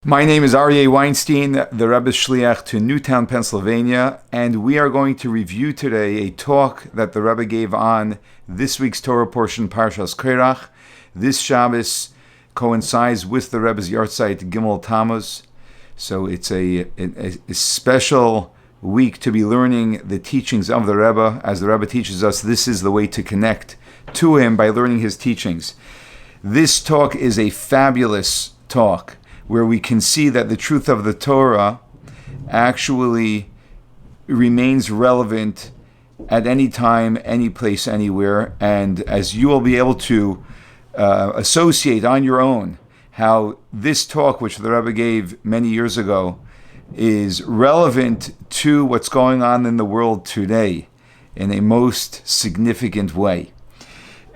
My name is Aryeh Weinstein, the Rebbe's Shliach to Newtown, Pennsylvania, and we are going to review today a talk that the Rebbe gave on this week's Torah portion, Parshas Korach. This Shabbos coincides with the Rebbe's Yartzeit Gimel Tammuz, so it's a special week to be learning the teachings of the Rebbe. As the Rebbe teaches us, this is the way to connect to him, by learning his teachings. This talk is a fabulous talk, where we can see that the truth of the Torah actually remains relevant at any time, any place, anywhere. And as you will be able to associate on your own how this talk, which the Rebbe gave many years ago, is relevant to what's going on in the world today in a most significant way.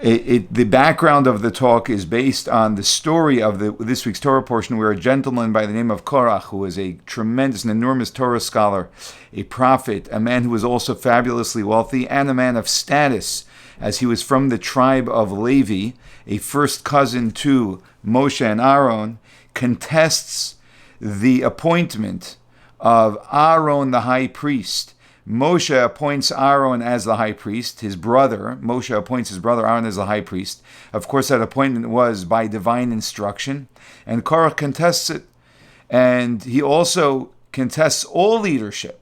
The background of the talk is based on the story of this week's Torah portion, where a gentleman by the name of Korach, who was a tremendous and enormous Torah scholar, a prophet, a man who was also fabulously wealthy, and a man of status, as he was from the tribe of Levi, a first cousin to Moshe and Aaron, contests the appointment of Aaron the high priest. Moshe appoints Aaron as the high priest, his brother. Moshe appoints his brother Aaron as the high priest. Of course, that appointment was by divine instruction. And Korach contests it. And he also contests all leadership,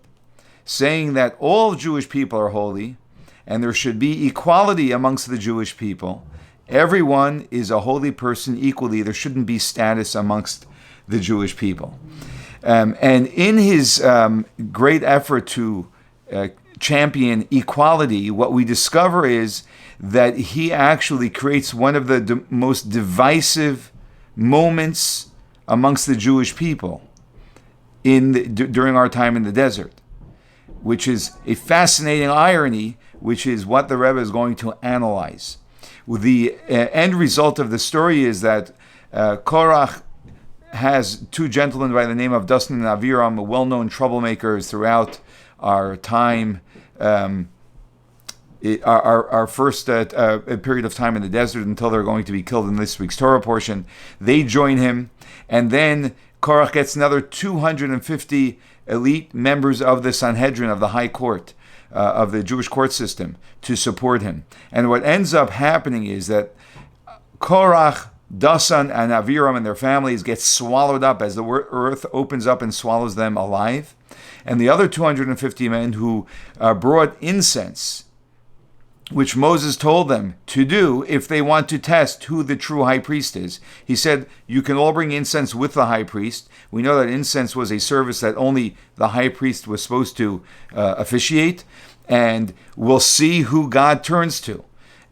saying that all Jewish people are holy, and there should be equality amongst the Jewish people. Everyone is a holy person equally. There shouldn't be status amongst the Jewish people. And in his great effort to champion equality, what we discover is that he actually creates one of the most divisive moments amongst the Jewish people during our time in the desert, which is a fascinating irony, which is what the Rebbe is going to analyze. The end result of the story is that Korach has two gentlemen by the name of Dasan and Aviram, well-known troublemakers throughout our time, our first period of time in the desert, until they're going to be killed in this week's Torah portion. They join him, and then Korach gets another 250 elite members of the Sanhedrin, of the High Court, of the Jewish court system, to support him. And what ends up happening is that Korach, Dasan, and Aviram and their families get swallowed up as the earth opens up and swallows them alive. And the other 250 men who brought incense, which Moses told them to do if they want to test who the true high priest is. He said, you can all bring incense with the high priest. We know that incense was a service that only the high priest was supposed to officiate, and we'll see who God turns to.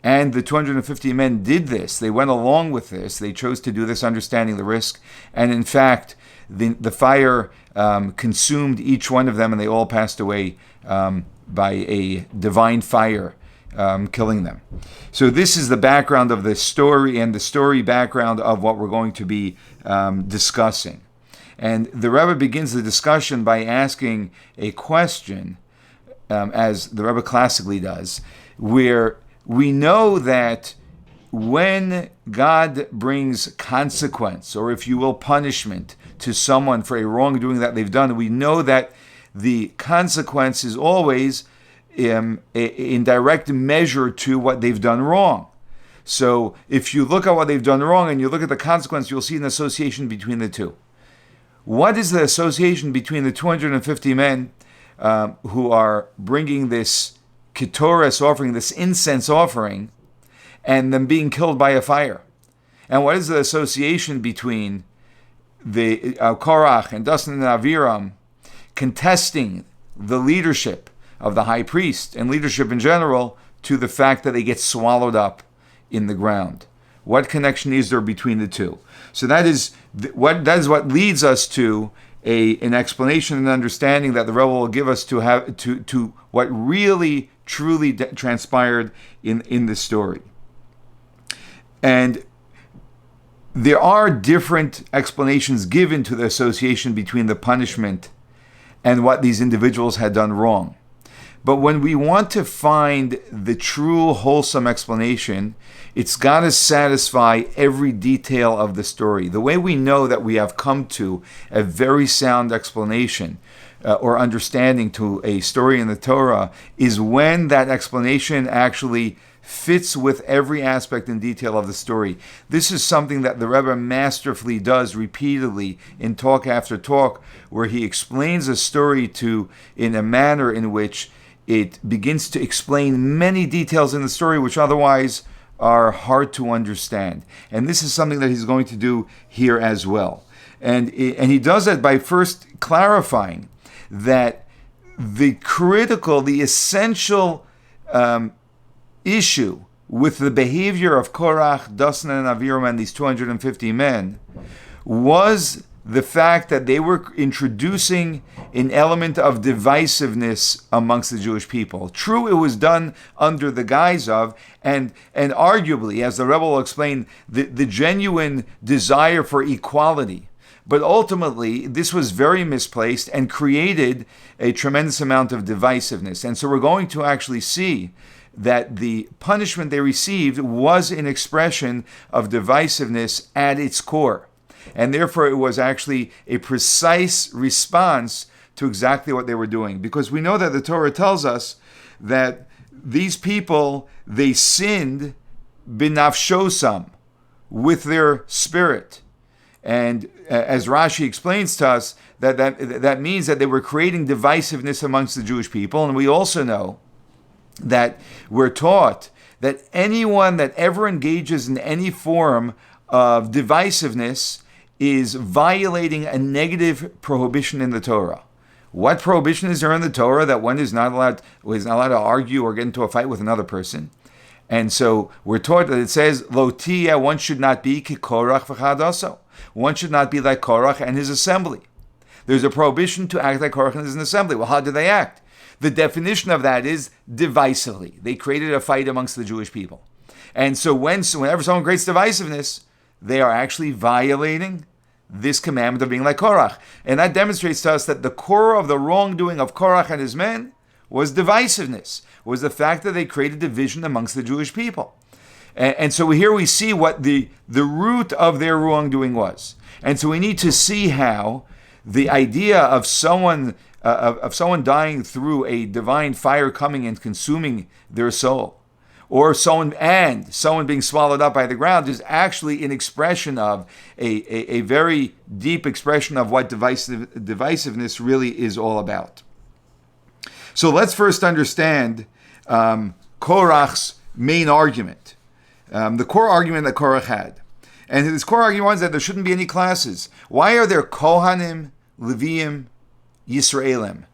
And the 250 men did this. They went along with this. They chose to do this, understanding the risk. And in fact, the fire consumed each one of them, and they all passed away by a divine fire, killing them. So this is the background of the story, and the story background of what we're going to be discussing. And the Rebbe begins the discussion by asking a question, as the Rebbe classically does, where we know that when God brings consequence, or if you will, punishment, to someone for a wrongdoing that they've done, we know that the consequence is always in direct measure to what they've done wrong. So if you look at what they've done wrong and you look at the consequence, you'll see an association between the two. What is the association between the 250 men who are bringing this Ketores offering, this incense offering, and them being killed by a fire? And what is the association between the Korach and Dasan and Aviram contesting the leadership of the high priest and leadership in general to the fact that they get swallowed up in the ground? What connection is there between the two? So that is what leads us to an explanation and understanding that the Rebbe will give us to what really truly transpired in this story. And there are different explanations given to the association between the punishment and what these individuals had done wrong. But when we want to find the true wholesome explanation, it's got to satisfy every detail of the story. The way we know that we have come to a very sound explanation or understanding to a story in the Torah is when that explanation actually fits with every aspect and detail of the story. This is something that the Rebbe masterfully does repeatedly in talk after talk, where he explains a story in a manner in which it begins to explain many details in the story which otherwise are hard to understand. And this is something that he's going to do here as well. And he does that by first clarifying that the essential issue with the behavior of Korach, Dasan, and Aviram, and these 250 men was the fact that they were introducing an element of divisiveness amongst the Jewish people. True, it was done under the guise of, and arguably, as the Rebbe will explain, the genuine desire for equality. But ultimately, this was very misplaced and created a tremendous amount of divisiveness. And so we're going to actually see that the punishment they received was an expression of divisiveness at its core. And therefore, it was actually a precise response to exactly what they were doing. Because we know that the Torah tells us that these people, they sinned binafshosam, with their spirit. And as Rashi explains to us, that means that they were creating divisiveness amongst the Jewish people. And we also know that we're taught that anyone that ever engages in any form of divisiveness is violating a negative prohibition in the Torah. What prohibition is there in the Torah that one is not allowed to argue or get into a fight with another person? And so we're taught that it says, Lo tiyeh, one should not be ki Korach v'chadaso. One should not be like Korach and his assembly. There's a prohibition to act like Korach and his assembly. Well, how did they act? The definition of that is divisively. They created a fight amongst the Jewish people. And so whenever someone creates divisiveness, they are actually violating this commandment of being like Korach. And that demonstrates to us that the core of the wrongdoing of Korach and his men was divisiveness, was the fact that they created division amongst the Jewish people. And so here we see what the root of their wrongdoing was. And so we need to see how the idea of someone dying through a divine fire coming and consuming their soul, or someone being swallowed up by the ground, is actually an expression of a very deep expression of what divisiveness really is all about. So let's first understand Korach's main argument, the core argument that Korach had. And his core argument was that there shouldn't be any classes. Why are there Kohanim, Leviim, Yisraelim?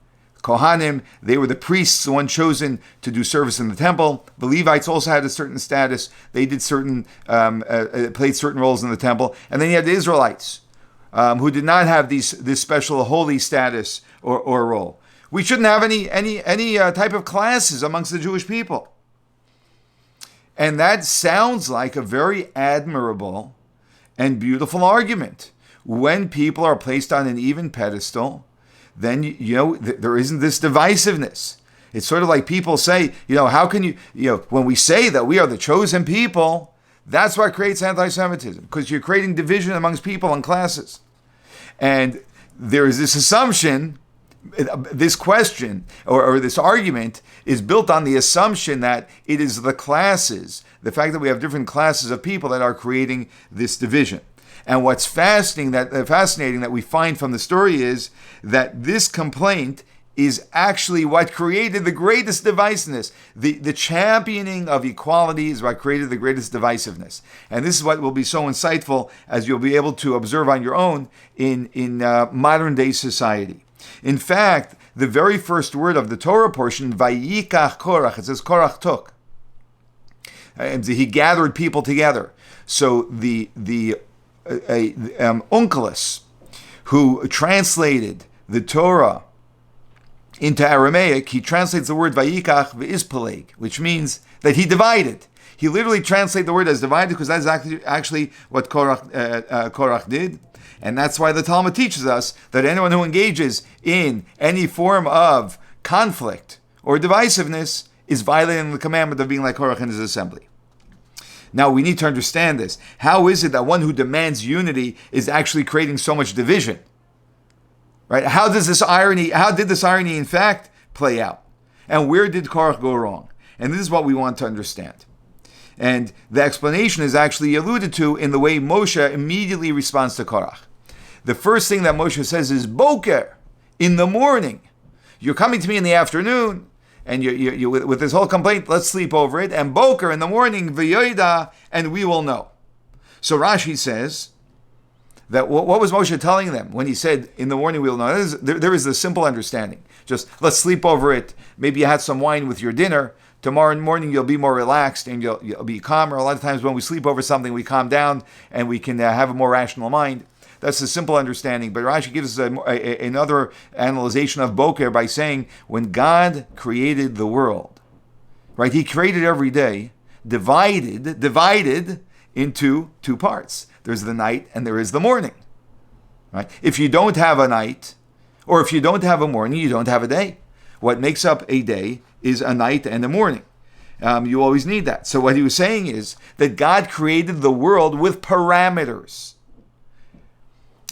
Kohanim, they were the priests, the one chosen to do service in the temple. The Levites also had a certain status. They did played certain roles in the temple. And then you had the Israelites, who did not have this special holy status or role. We shouldn't have any type of classes amongst the Jewish people. And that sounds like a very admirable and beautiful argument. When people are placed on an even pedestal, then, there isn't this divisiveness. It's sort of like people say, how can when we say that we are the chosen people, that's what creates anti-Semitism, because you're creating division amongst people and classes. And there is this assumption, this question, or this argument is built on the assumption that it is the classes, the fact that we have different classes of people that are creating this division. And what's fascinating that we find from the story is that this complaint is actually what created the greatest divisiveness. The championing of equality is what created the greatest divisiveness. And this is what will be so insightful, as you'll be able to observe on your own in modern day society. In fact, the very first word of the Torah portion, Vayikach Korach, it says Korach took. And he gathered people together. So the Onkelos, who translated the Torah into Aramaic, he translates the word Vayikach v'izpeleg, which means that he divided. He literally translated the word as divided, because that's actually what Korach did. And that's why the Talmud teaches us that anyone who engages in any form of conflict or divisiveness is violating the commandment of being like Korach in his assembly. Now we need to understand this. How is it that one who demands unity is actually creating so much division? Right? How did this irony in fact play out? And where did Korach go wrong? And this is what we want to understand. And the explanation is actually alluded to in the way Moshe immediately responds to Korach. The first thing that Moshe says is, Boker, in the morning. You're coming to me in the afternoon, and you with this whole complaint, let's sleep over it. And Boker, in the morning, v'yoida, and we will know. So Rashi says that what was Moshe telling them when he said, in the morning we will know? There is a simple understanding. Just, let's sleep over it. Maybe you had some wine with your dinner. Tomorrow morning you'll be more relaxed and you'll be calmer. A lot of times when we sleep over something, we calm down and we can have a more rational mind. That's a simple understanding. But Rashi gives us another analyzation of Boker by saying, when God created the world, right? He created every day, divided into two parts. There's the night and there is the morning. Right? If you don't have a night, or if you don't have a morning, you don't have a day. What makes up a day is a night and a morning. You always need that. So what he was saying is that God created the world with parameters,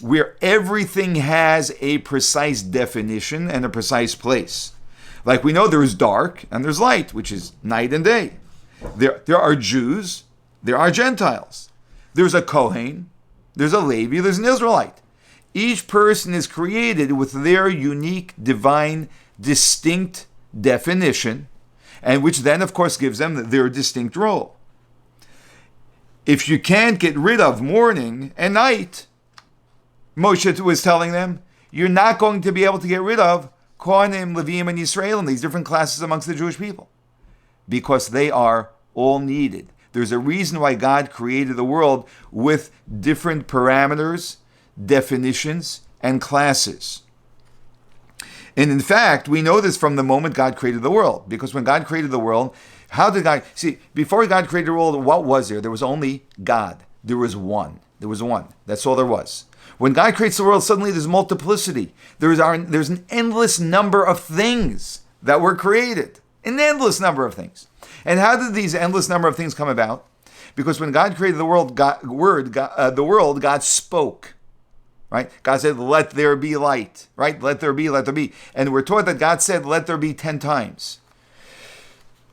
where everything has a precise definition and a precise place. Like we know there is dark and there's light, which is night and day. There are Jews, there are Gentiles. There's a Kohen, there's a Levi, there's an Israelite. Each person is created with their unique, divine, distinct definition, and which then, of course, gives them their distinct role. If you can't get rid of morning and night, Moshe was telling them, you're not going to be able to get rid of Kohanim, Leviim, and Yisrael, and these different classes amongst the Jewish people, because they are all needed. There's a reason why God created the world with different parameters, definitions, and classes. And in fact, we know this from the moment God created the world, because when God created the world, how did God, before God created the world, what was there? There was only God. There was one. That's all there was. When God creates the world, suddenly there's multiplicity. There's an endless number of things that were created. An endless number of things. And how did these endless number of things come about? Because when God created the world, God spoke. Right? God said, let there be light. Right? Let there be. And we're taught that God said, let there be 10 times.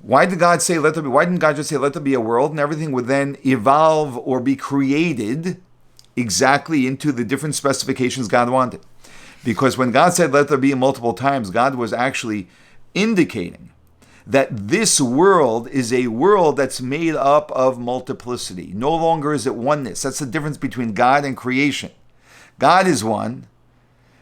Why did God say, let there be? Why didn't God just say, let there be a world, and everything would then evolve or be created exactly into the different specifications God wanted? Because when God said, let there be multiple times, God was actually indicating that this world is a world that's made up of multiplicity. No longer is it oneness. That's the difference between God and creation. God is one,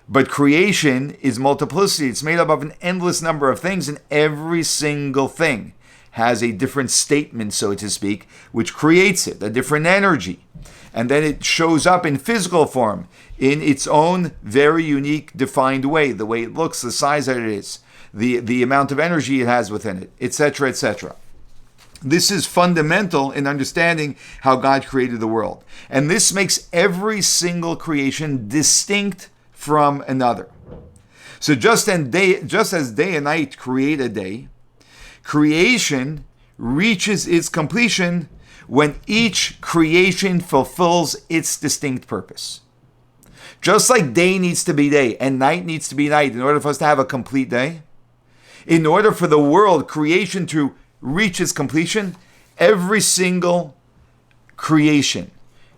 but creation is multiplicity. It's made up of an endless number of things, and every single thing has a different statement, so to speak, which creates it, a different energy. And then it shows up in physical form, in its own very unique, defined way, the way it looks, the size that it is, the amount of energy it has within it, etc., etc. This is fundamental in understanding how God created the world. And this makes every single creation distinct from another. So just as day and night create a day, creation reaches its completion when each creation fulfills its distinct purpose. Just like day needs to be day and night needs to be night in order for us to have a complete day, in order for the world, creation, to reach its completion, every single creation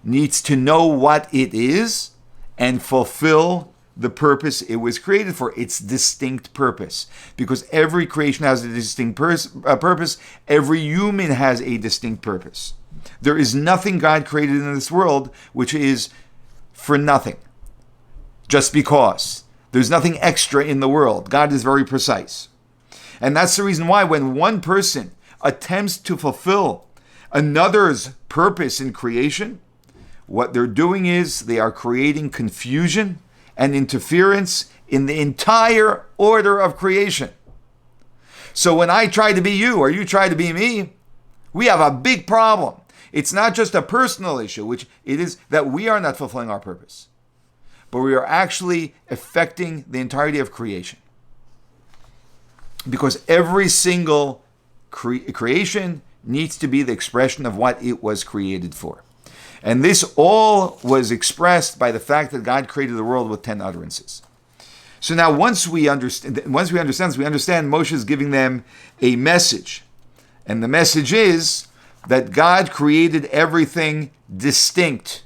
needs to know what it is and fulfill the purpose it was created for, its distinct purpose. Because every creation has a distinct purpose. Every human has a distinct purpose. There is nothing God created in this world which is for nothing, just because. There's nothing extra in the world. God is very precise. And that's the reason why when one person attempts to fulfill another's purpose in creation, what they're doing is they are creating confusion and interference in the entire order of creation. So when I try to be you or you try to be me, we have a big problem. It's not just a personal issue, which it is that we are not fulfilling our purpose, but we are actually affecting the entirety of creation. because every single creation needs to be the expression of what it was created for. And this all was expressed by the fact that God created the world with 10 utterances. So now once we understand Moshe is giving them a message. And the message is that God created everything distinct.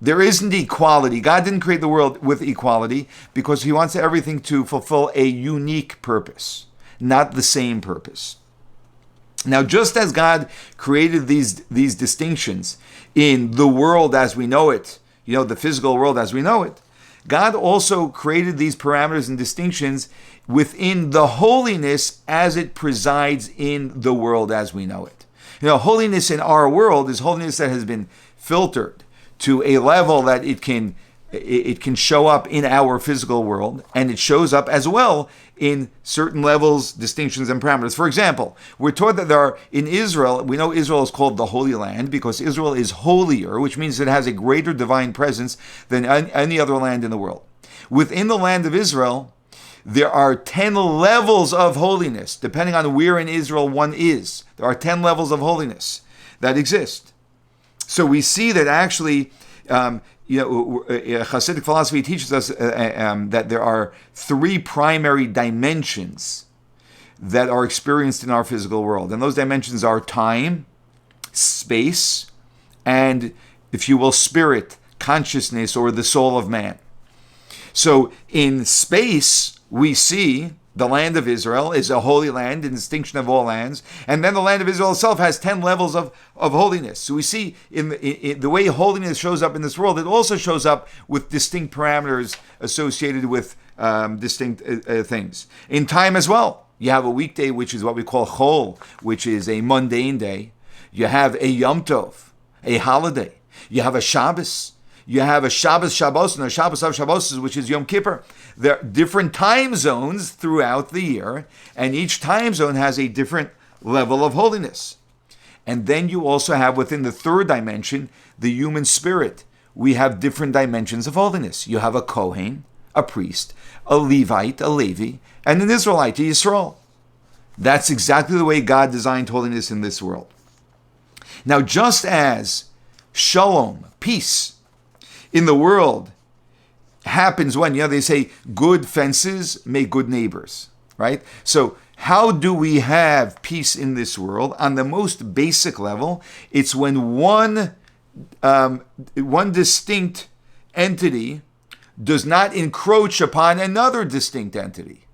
There isn't equality. God didn't create the world with equality because he wants everything to fulfill a unique purpose, not the same purpose. Now, just as God created these distinctions in the world as we know it, the physical world as we know it, God also created these parameters and distinctions within the holiness as it presides in the world as we know it. Holiness in our world is holiness that has been filtered to a level that it can show up in our physical world, and it shows up as well in certain levels, distinctions, and parameters. For example, we're taught that in Israel, we know Israel is called the Holy Land because Israel is holier, which means it has a greater divine presence than any other land in the world. Within the land of Israel, there are 10 levels of holiness, depending on where in Israel one is. There are 10 levels of holiness that exist. So we see that actually, Hasidic philosophy teaches us that there are 3 primary dimensions that are experienced in our physical world. And those dimensions are time, space, and, if you will, spirit, consciousness, or the soul of man. So in space, we see the land of Israel is a holy land in distinction of all lands. And then the land of Israel itself has 10 levels of holiness. So we see in the way holiness shows up in this world, it also shows up with distinct parameters associated with distinct things. In time as well, you have a weekday, which is what we call Chol, which is a mundane day. You have a Yom Tov, a holiday. You have a Shabbos. You have a Shabbos and a Shabbos of Shabbos, which is Yom Kippur. There are different time zones throughout the year, and each time zone has a different level of holiness. And then you also have within the 3rd dimension, the human spirit. We have different dimensions of holiness. You have a Kohen, a priest, a Levite, a Levi, and an Israelite, a Yisrael. That's exactly the way God designed holiness in this world. Now, just as shalom, peace, in the world happens when, they say good fences make good neighbors, right? So how do we have peace in this world? On the most basic level, it's when one distinct entity does not encroach upon another distinct entity.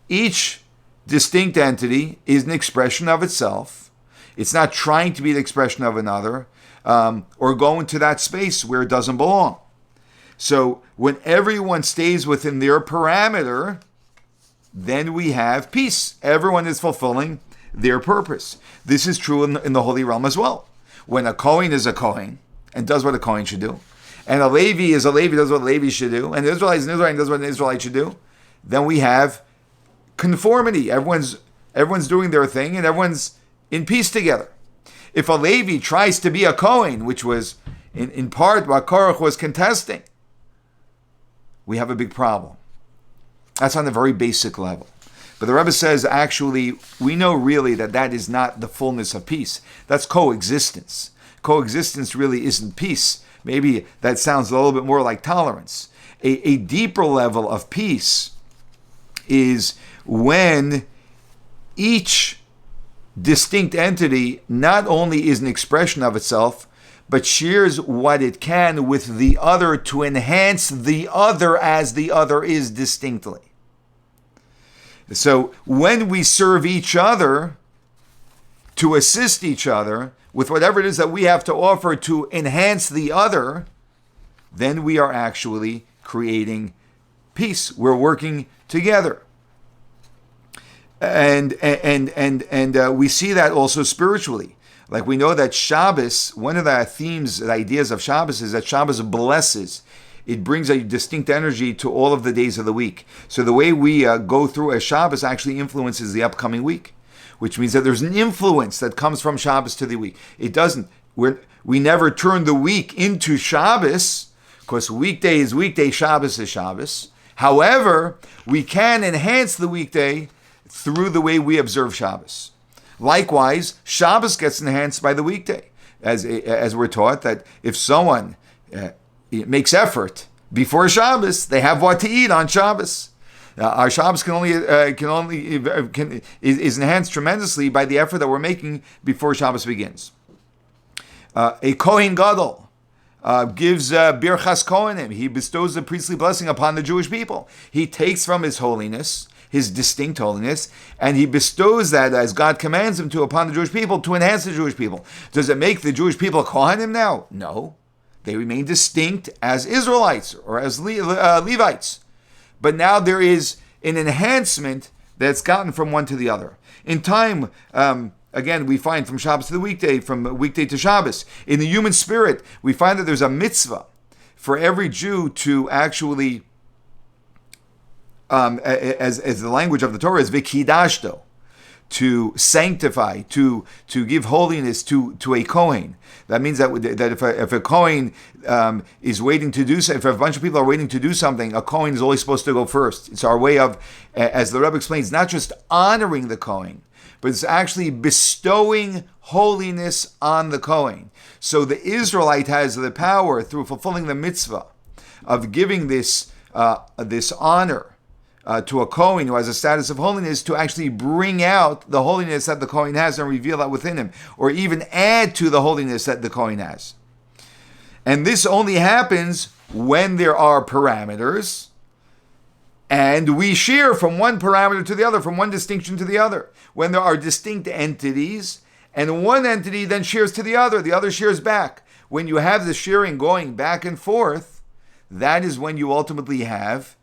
Each distinct entity is an expression of itself. It's not trying to be the expression of another, or go into that space where it doesn't belong. So when everyone stays within their parameter, then we have peace. Everyone is fulfilling their purpose. This is true in the holy realm as well. When a Kohen is a Kohen and does what a Kohen should do, and a Levi is a Levi, does what a Levi should do, and an Israelite is an Israelite and does what an Israelite should do, then we have conformity. Everyone's doing their thing and everyone's in peace together. If a Levi tries to be a Kohen, which was in part what Korach was contesting, we have a big problem. That's on the very basic level. But the Rebbe says, actually, we know really that is not the fullness of peace. That's coexistence. Coexistence really isn't peace. Maybe that sounds a little bit more like tolerance. A deeper level of peace is when each distinct entity not only is an expression of itself, but shares what it can with the other to enhance the other as the other is distinctly. So when we serve each other to assist each other with whatever it is that we have to offer to enhance the other, then we are actually creating peace. We're working together. And we see that also spiritually. Like we know that Shabbos, one of the themes, the ideas of Shabbos is that Shabbos blesses. It brings a distinct energy to all of the days of the week. So the way we go through a Shabbos actually influences the upcoming week, which means that there's an influence that comes from Shabbos to the week. It doesn't. We never turn the week into Shabbos, because weekday is weekday, Shabbos is Shabbos. However, we can enhance the weekday through the way we observe Shabbos. Likewise, Shabbos gets enhanced by the weekday, as we're taught that if someone makes effort before Shabbos, they have what to eat on Shabbos. Our Shabbos is enhanced tremendously by the effort that we're making before Shabbos begins. A Kohen Gadol gives Birchas Kohanim. He bestows the priestly blessing upon the Jewish people. He takes from his holiness, his distinct holiness, and he bestows that as God commands him to upon the Jewish people to enhance the Jewish people. Does it make the Jewish people Kohanim now? No. They remain distinct as Israelites or as Levites. But now there is an enhancement that's gotten from one to the other. In time, again, we find from Shabbos to the weekday, from weekday to Shabbos. In the human spirit, we find that there's a mitzvah for every Jew to actually, as the language of the Torah is, v'kidashto, to sanctify, to give holiness to a Kohen. That means that if a Kohen is waiting to do so, if a bunch of people are waiting to do something, a Kohen is always supposed to go first. It's our way of, as the Rebbe explains, not just honoring the Kohen, but it's actually bestowing holiness on the Kohen. So the Israelite has the power through fulfilling the mitzvah of giving this honor to a Kohen who has a status of holiness to actually bring out the holiness that the Kohen has and reveal that within him, or even add to the holiness that the Kohen has. And this only happens when there are parameters, and we shear from one parameter to the other, from one distinction to the other. When there are distinct entities, and one entity then shears to the other shears back. When you have the shearing going back and forth, that is when you ultimately have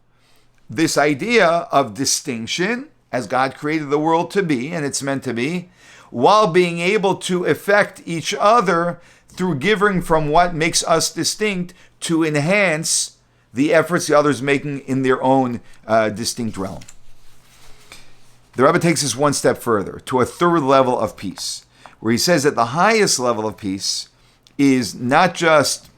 this idea of distinction, as God created the world to be, and it's meant to be, while being able to affect each other through giving from what makes us distinct to enhance the efforts the others making in their own distinct realm. The Rebbe takes this one step further, to a third level of peace, where he says that the highest level of peace is not just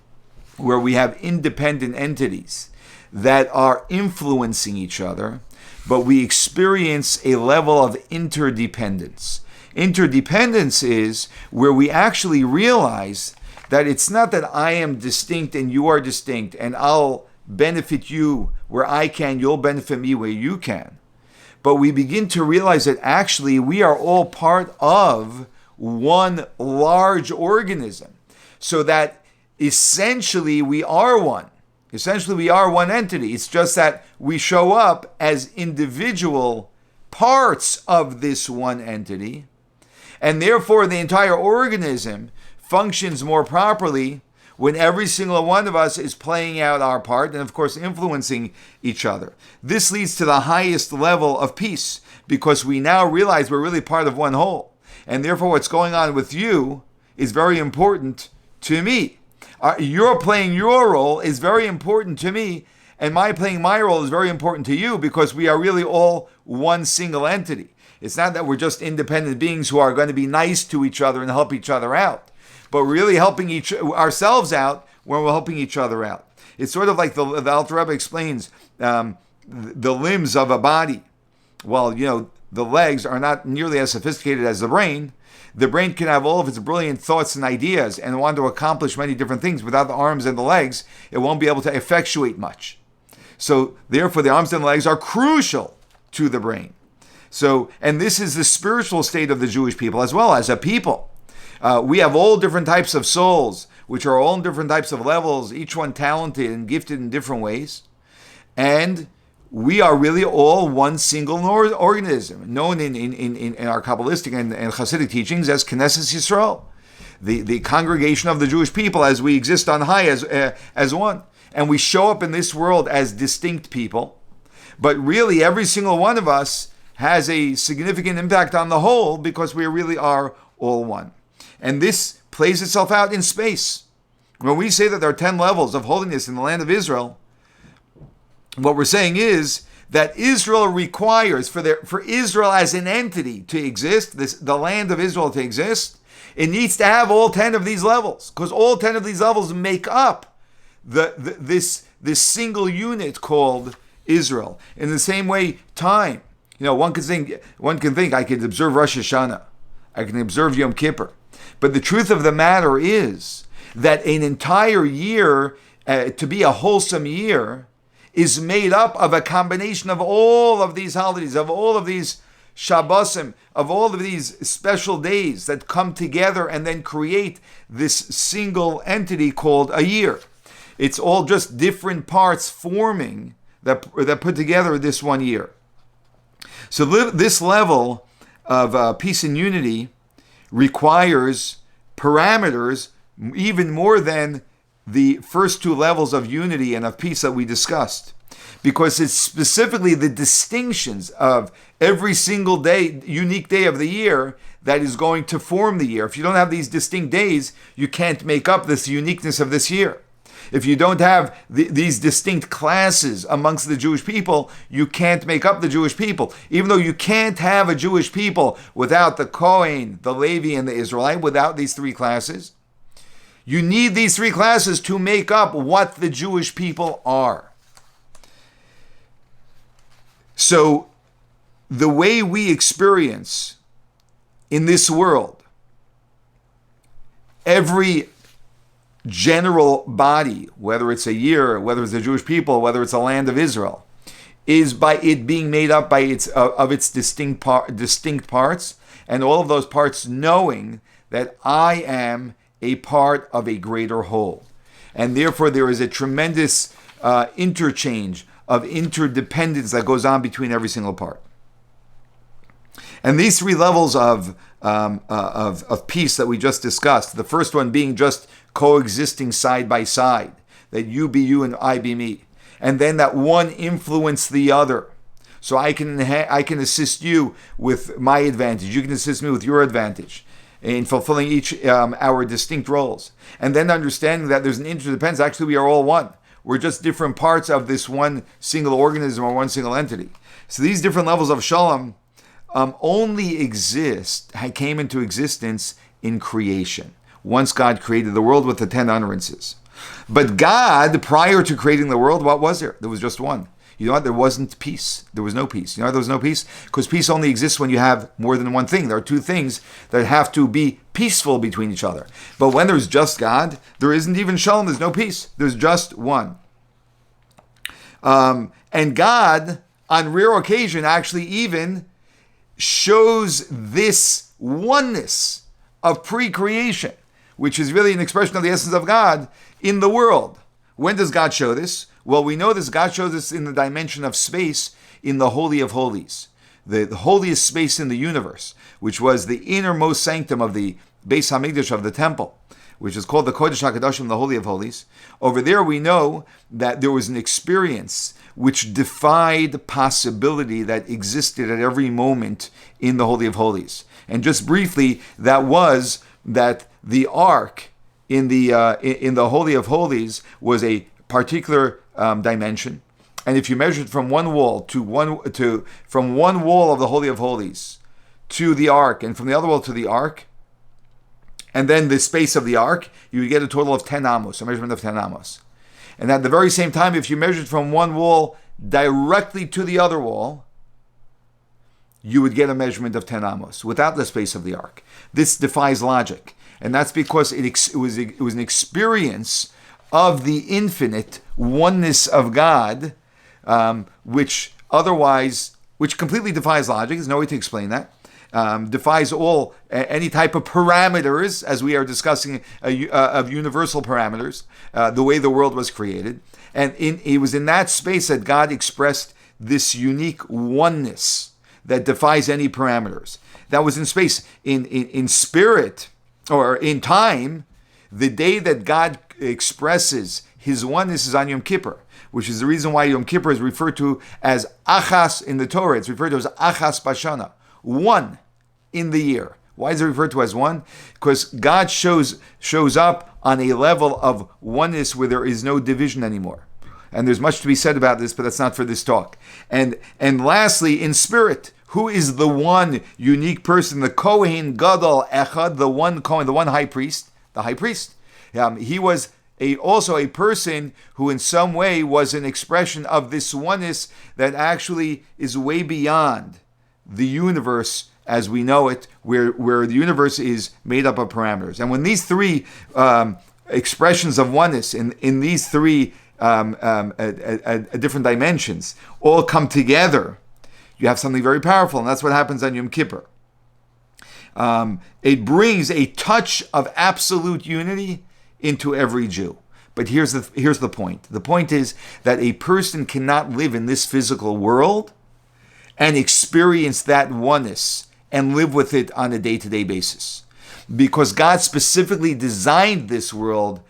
where we have independent entities that are influencing each other, but we experience a level of interdependence. Interdependence is where we actually realize that it's not that I am distinct and you are distinct, and I'll benefit you where I can, you'll benefit me where you can. But we begin to realize that actually we are all part of one large organism, so that essentially we are one. Essentially, we are one entity. It's just that we show up as individual parts of this one entity, and therefore the entire organism functions more properly when every single one of us is playing out our part and, of course, influencing each other. This leads to the highest level of peace, because we now realize we're really part of one whole, and therefore what's going on with you is very important to me. Your playing your role is very important to me, and my playing my role is very important to you, because we are really all one single entity. It's not that we're just independent beings who are going to be nice to each other and help each other out, but really helping ourselves out when we're helping each other out. It's sort of like the Alter Rebbe explains the limbs of a body. Well, the legs are not nearly as sophisticated as the brain. The brain can have all of its brilliant thoughts and ideas and want to accomplish many different things. Without the arms and the legs, it won't be able to effectuate much. So therefore, the arms and the legs are crucial to the brain. So, and this is the spiritual state of the Jewish people as well as a people. We have all different types of souls, which are all in different types of levels, each one talented and gifted in different ways. And we are really all one single organism, known in our Kabbalistic and Hasidic teachings as Knesset Yisrael, the congregation of the Jewish people, as we exist on high as one. And we show up in this world as distinct people, but really every single one of us has a significant impact on the whole, because we really are all one. And this plays itself out in space. When we say that there are 10 levels of holiness in the land of Israel, what we're saying is that Israel requires, for Israel as an entity to exist, the land of Israel to exist, it needs to have all 10 of these levels, because all 10 of these levels make up this single unit called Israel. In the same way, time One can think I could observe Rosh Hashanah, I can observe Yom Kippur, but the truth of the matter is that an entire year, to be a wholesome year, is made up of a combination of all of these holidays, of all of these Shabbosim, of all of these special days that come together and then create this single entity called a year. It's all just different parts forming that put together this one year. So this level of peace and unity requires parameters even more than the first two levels of unity and of peace that we discussed, because it's specifically the distinctions of every single day, unique day of the year, that is going to form the year. If you don't have these distinct days, you can't make up this uniqueness of this year. If you don't have these distinct classes amongst the Jewish people, you can't make up the Jewish people. Even though you can't have a Jewish people without the Kohen, the Levi, and the Israelite, without these three classes, you need these three classes to make up what the Jewish people are. So, the way we experience in this world, every general body, whether it's a year, whether it's the Jewish people, whether it's the land of Israel, is by it being made up by its distinct parts, and all of those parts knowing that I am a part of a greater whole. And therefore there is a tremendous interchange of interdependence that goes on between every single part. And these three levels of peace that we just discussed, the first one being just coexisting side by side, that you be you and I be me, and then that one influence the other. So I can assist you with my advantage, you can assist me with your advantage in fulfilling each our distinct roles. And then understanding that there's an interdependence. Actually, we are all one. We're just different parts of this one single organism or one single entity. So these different levels of shalom only came into existence in creation, once God created the world with the 10 utterances. But God, prior to creating the world, what was there? There was just one. You know what? There wasn't peace. There was no peace. You know why there was no peace? Because peace only exists when you have more than one thing. There are two things that have to be peaceful between each other. But when there's just God, there isn't even shalom. There's no peace. There's just one. And God, on rare occasion, actually even shows this oneness of pre-creation, which is really an expression of the essence of God in the world. When does God show this? Well, we know this. God shows this in the dimension of space in the Holy of Holies, the holiest space in the universe, which was the innermost sanctum of the Beis Hamikdash of the temple, which is called the Kodesh HaKadoshim, the Holy of Holies. Over there we know that there was an experience which defied possibility that existed at every moment in the Holy of Holies. And just briefly, that was that the Ark in the Holy of Holies was a particular dimension, and if you measure it from one wall from one wall of the Holy of Holies to the Ark, and from the other wall to the Ark, and then the space of the Ark, you would get a total of 10 amos, a measurement of 10 amos. And at the very same time, if you measured from one wall directly to the other wall, you would get a measurement of 10 amos without the space of the Ark. This defies logic, and that's because it was an experience of the infinite oneness of God, which completely defies logic. There's no way to explain that. Defies any type of parameters, as we are discussing of universal parameters, the way the world was created. And it was in that space that God expressed this unique oneness that defies any parameters. That was in space. In spirit, or in time, the day that God expresses his oneness is on Yom Kippur, which is the reason why Yom Kippur is referred to as Achas in the Torah. It's referred to as Achas Bashana, one in the year. Why is it referred to as one? Because God shows up on a level of oneness where there is no division anymore. And there's much to be said about this, but that's not for this talk. And lastly, in spirit, who is the one unique person? The Kohen Gadol Echad, the one Kohen, the one high priest, the high priest. He was also a person who in some way was an expression of this oneness that actually is way beyond the universe as we know it, where the universe is made up of parameters. And when these three expressions of oneness in these three different dimensions all come together, you have something very powerful, and that's what happens on Yom Kippur. It brings a touch of absolute unity into every Jew. But here's the point. The point is that a person cannot live in this physical world and experience that oneness and live with it on a day-to-day basis. Because God specifically designed this world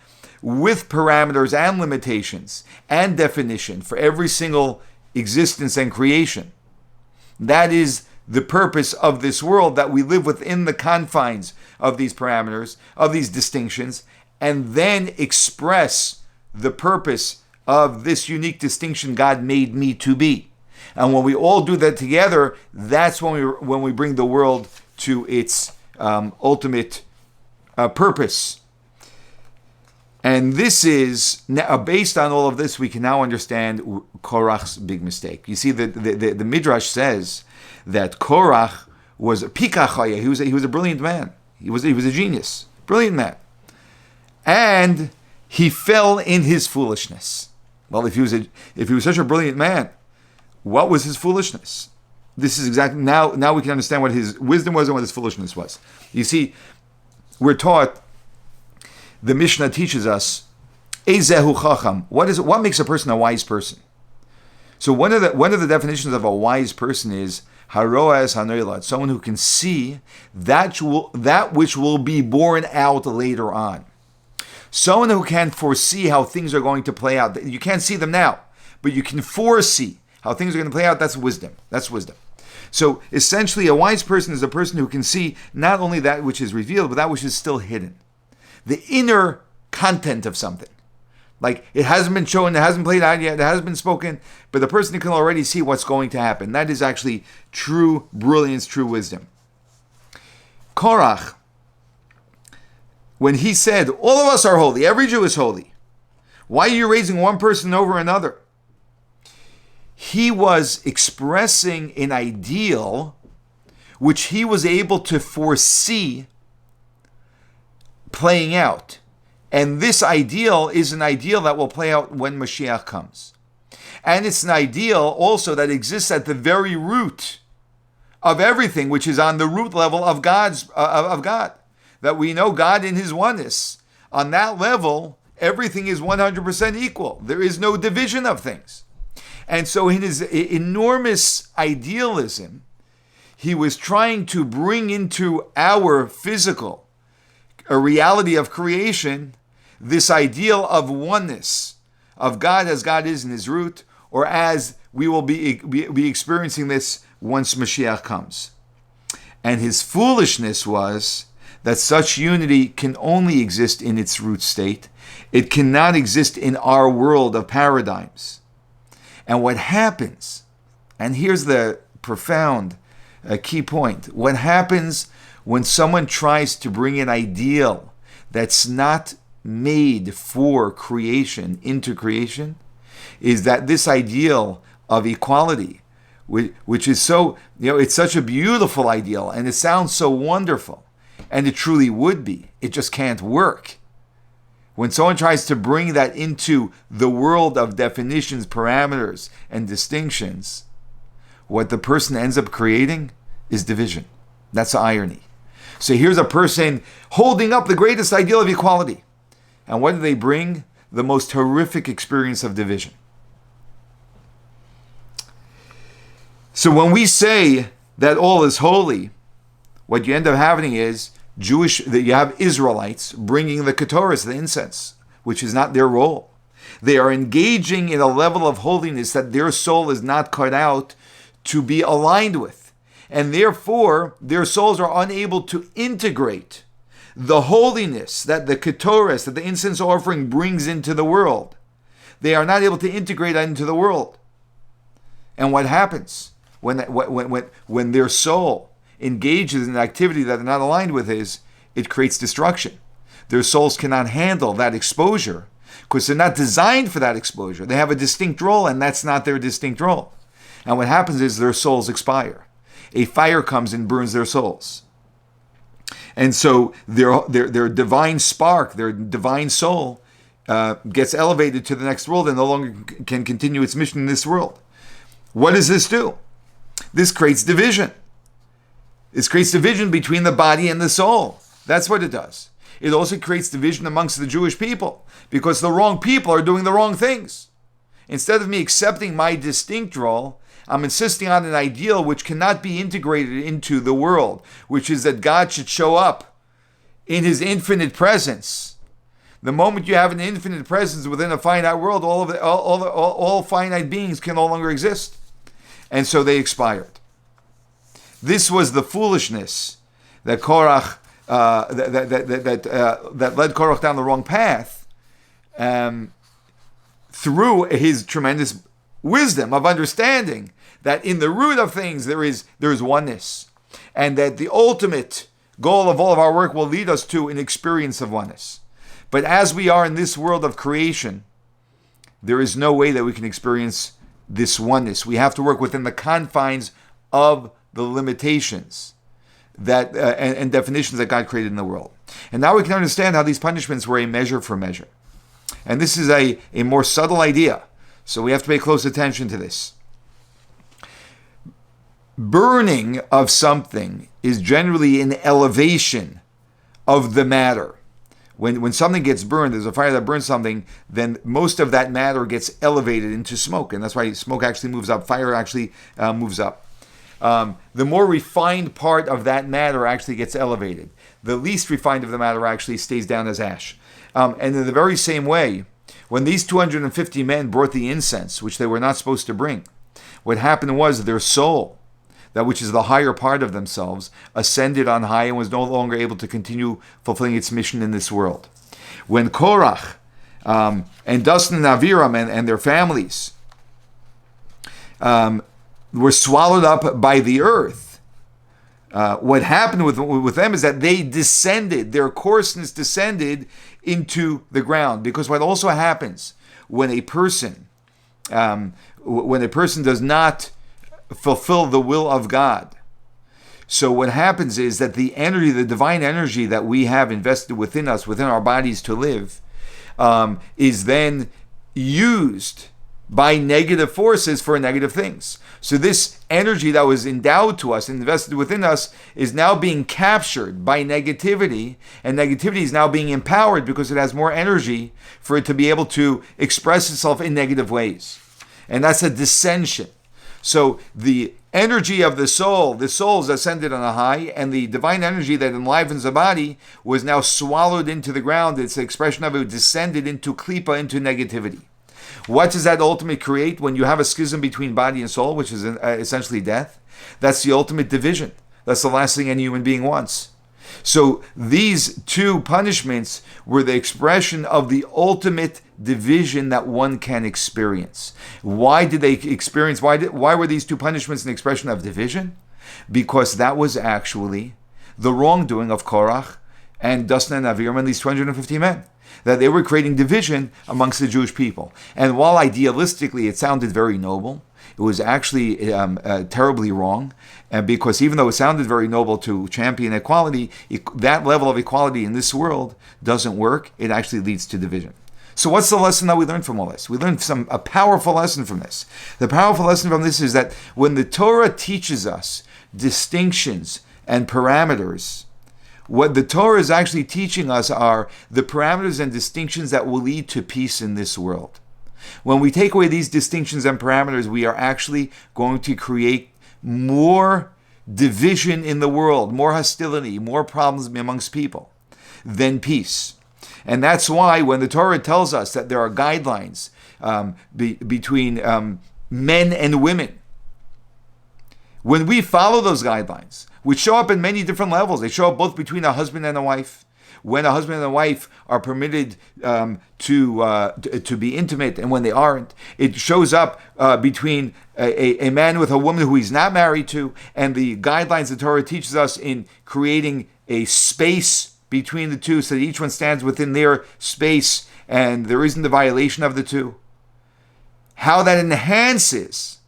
with parameters and limitations and definition for every single existence and creation. That is the purpose of this world, that we live within the confines of these parameters, of these distinctions, and then express the purpose of this unique distinction God made me to be. And when we all do that together, that's when we bring the world to its ultimate purpose. And this is, based on all of this, we can now understand Korach's big mistake. You see, the Midrash says that Korach was a pikach. He was a brilliant man. He was a genius, brilliant man. And he fell in his foolishness. Well, if he was such a brilliant man, what was his foolishness? This is exactly now we can understand what his wisdom was and what his foolishness was. You see, we're taught, the Mishnah teaches us, Ezehu chacham. What makes a person a wise person? So one of the definitions of a wise person is haroas hanoilad, someone who can see that which will be born out later on. Someone who can foresee how things are going to play out. You can't see them now, but you can foresee how things are going to play out. That's wisdom. That's wisdom. So essentially, a wise person is a person who can see not only that which is revealed, but that which is still hidden. The inner content of something. Like, it hasn't been shown, it hasn't played out yet, it hasn't been spoken, but the person can already see what's going to happen. That is actually true brilliance, true wisdom. Korach, when he said, all of us are holy, every Jew is holy, why are you raising one person over another? He was expressing an ideal which he was able to foresee playing out. And this ideal is an ideal that will play out when Mashiach comes. And it's an ideal also that exists at the very root of everything, which is on the root level of God. That we know God in his oneness. On that level, everything is 100% equal. There is no division of things. And so in his enormous idealism, he was trying to bring into our physical, a reality of creation, this ideal of oneness, of God as God is in his root, or as we will be experiencing this once Mashiach comes. And his foolishness was that such unity can only exist in its root state. It cannot exist in our world of paradigms. And what happens, and here's the profound key point, what happens when someone tries to bring an ideal that's not made for creation into creation, is that this ideal of equality, which is so, it's such a beautiful ideal, and it sounds so wonderful, and it truly would be, it just can't work. When someone tries to bring that into the world of definitions, parameters, and distinctions, what the person ends up creating is division. That's the irony. So here's a person holding up the greatest ideal of equality. And what do they bring? The most horrific experience of division. So when we say that all is holy, what you end up having is that you have Israelites bringing the Ketores, the incense, which is not their role. They are engaging in a level of holiness that their soul is not cut out to be aligned with. And therefore, their souls are unable to integrate the holiness that the Ketores, that the incense offering brings into the world. They are not able to integrate that into the world. And what happens when their soul engages in an activity that they're not aligned with is, it creates destruction. Their souls cannot handle that exposure because they're not designed for that exposure. They have a distinct role, and that's not their distinct role. And what happens is their souls expire. a fire comes and burns their souls. And so their divine spark, their divine soul, gets elevated to the next world and no longer can continue its mission in this world. What does this do? This creates division. This creates division between the body and the soul. That's what it does. It also creates division amongst the Jewish people because the wrong people are doing the wrong things. Instead of me accepting my distinct role, I'm insisting on an ideal which cannot be integrated into the world, which is that God should show up in his infinite presence. The moment you have an infinite presence within a finite world, all finite beings can no longer exist. And so they expired. This was the foolishness that Korach that led Korach down the wrong path through his tremendous wisdom of understanding that in the root of things there is oneness, and that the ultimate goal of all of our work will lead us to an experience of oneness. But as we are in this world of creation, there is no way that we can experience this oneness. We have to work within the confines of the limitations that and definitions that God created in the world. And now we can understand how these punishments were a measure for measure. And this is a more subtle idea, so we have to pay close attention to this. Burning of something is generally an elevation of the matter. When something gets burned, there's a fire that burns something, then most of that matter gets elevated into smoke. And that's why smoke actually moves up, fire actually moves up. The more refined part of that matter actually gets elevated. The least refined of the matter actually stays down as ash. And in the very same way, when these 250 men brought the incense, which they were not supposed to bring, what happened was their soul, that which is the higher part of themselves, ascended on high and was no longer able to continue fulfilling its mission in this world. When Korach and Dastan and Aviram and their families were swallowed up by the earth, what happened with them is that they descended, their coarseness descended into the ground. Because what also happens when a person does not fulfill the will of God, so what happens is that the energy, the divine energy that we have invested within us, within our bodies to live, is then used by negative forces for negative things. So this energy that was endowed to us, invested within us, is now being captured by negativity, and negativity is now being empowered because it has more energy for it to be able to express itself in negative ways. And that's a dissension. So the energy of the soul is ascended on a high, and the divine energy that enlivens the body was now swallowed into the ground. It's the expression of it descended into klipa, into negativity. What does that ultimately create when you have a schism between body and soul, which is essentially death? That's the ultimate division. That's the last thing any human being wants. So these two punishments were the expression of the ultimate division that one can experience. Why did they experience? Why were these two punishments an expression of division? Because that was actually the wrongdoing of Korach and Dastan and Aviram and these 250 men. That they were creating division amongst the Jewish people. And while idealistically it sounded very noble, it was actually terribly wrong, because even though it sounded very noble to champion equality, that level of equality in this world doesn't work. It actually leads to division. So what's the lesson that we learned from all this? We learned a powerful lesson from this. The powerful lesson from this is that when the Torah teaches us distinctions and parameters, what the Torah is actually teaching us are the parameters and distinctions that will lead to peace in this world. When we take away these distinctions and parameters, we are actually going to create more division in the world, more hostility, more problems amongst people than peace. And that's why when the Torah tells us that there are guidelines between men and women, when we follow those guidelines, which show up in many different levels, they show up both between a husband and a wife, when a husband and a wife are permitted to be intimate and when they aren't. It shows up between a man with a woman who he's not married to, and the guidelines the Torah teaches us in creating a space between the two so that each one stands within their space and there isn't a violation of the two. How that enhances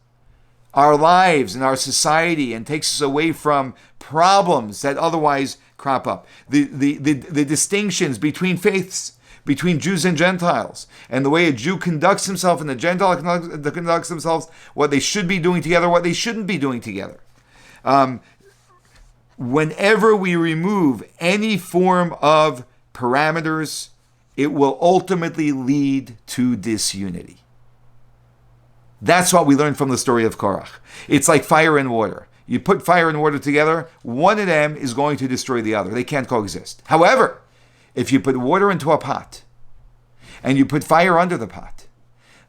our lives and our society and takes us away from problems that otherwise crop up. The distinctions between faiths, between Jews and Gentiles, and the way a Jew conducts himself and the Gentile conducts themselves, what they should be doing together, what they shouldn't be doing together. Whenever we remove any form of parameters, it will ultimately lead to disunity. That's what we learned from the story of Korach. It's like fire and water. You put fire and water together, one of them is going to destroy the other. They can't coexist. However, if you put water into a pot and you put fire under the pot,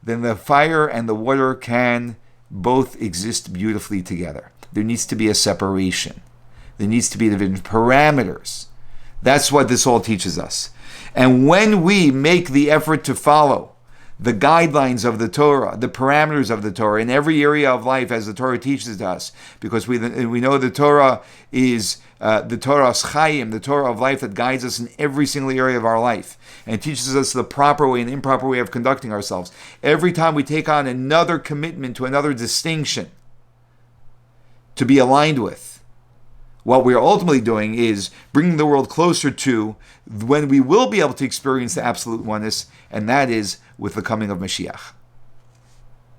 then the fire and the water can both exist beautifully together. There needs to be a separation. There needs to be division, parameters. That's what this all teaches us. And when we make the effort to follow the guidelines of the Torah, the parameters of the Torah in every area of life as the Torah teaches us, because we know the Torah is the Torah's Chaim, the Torah of life that guides us in every single area of our life and teaches us the proper way and improper way of conducting ourselves. Every time we take on another commitment to another distinction to be aligned with, what we are ultimately doing is bringing the world closer to when we will be able to experience the absolute oneness, and that is with the coming of Mashiach.